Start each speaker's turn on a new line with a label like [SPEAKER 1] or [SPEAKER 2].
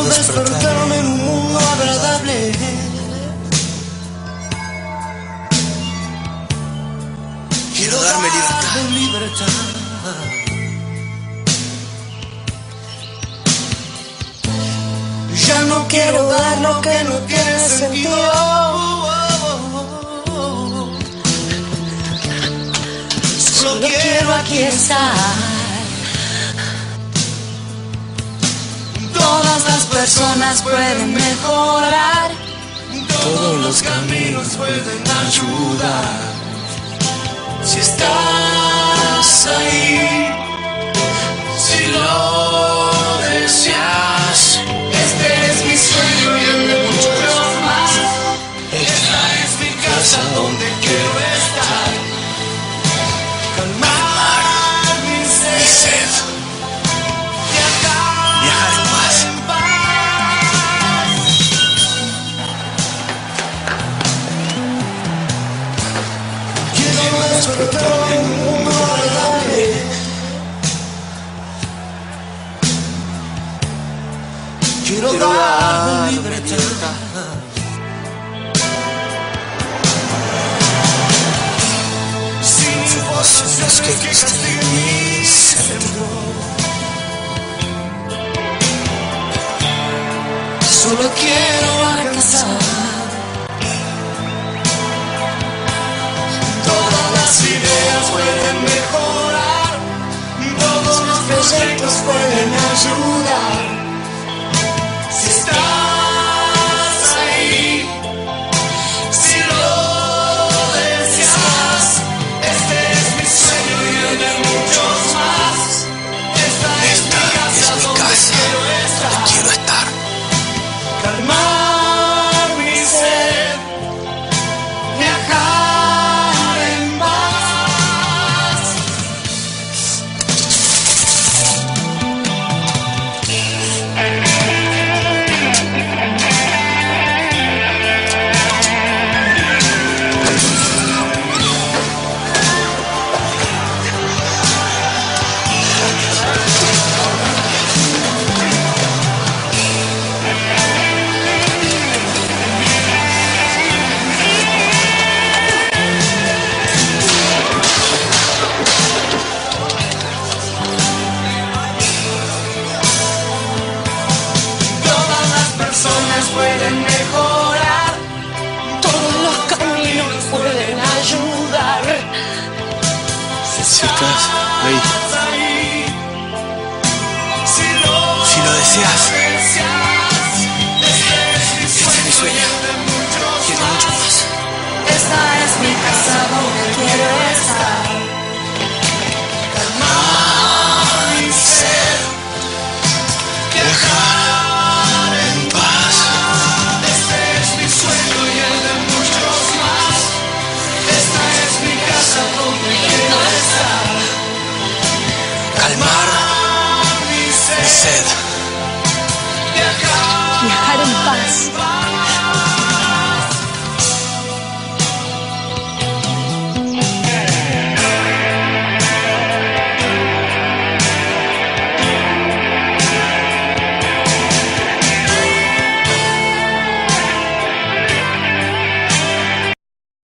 [SPEAKER 1] despertarme en un mundo agradable.
[SPEAKER 2] Quiero darme libertad.
[SPEAKER 1] Ya no quiero dar lo que no tiene sentido. Solo quiero aquí estar. Todas las personas pueden mejorar.
[SPEAKER 2] Todos los caminos pueden ayudar. Si estás ahí, si lo deseas, este es mi sueño y el de muchos más. Esta es mi casa donde quiero estar. Calmar mi sed. Viajar en paz.
[SPEAKER 1] Quiero despertar en un mundo agradable. Quiero darme libertad.
[SPEAKER 2] Sin voces que estén en mi centro.
[SPEAKER 1] Solo quiero alcanzar. Todas las ideas pueden mejorar. Todos los proyectos pueden ayudar. Si estás ahí, si lo deseas, este es mi sueño y el de muchos más. Esta es mi casa donde quiero estar.
[SPEAKER 2] Quiero estar.
[SPEAKER 1] Calmar mi sed, viajar en paz. Todas las personas pueden mejorar. Todos los caminos pueden ayudar.
[SPEAKER 2] Si estás ahí,
[SPEAKER 1] Ahí, si
[SPEAKER 2] si lo deseas,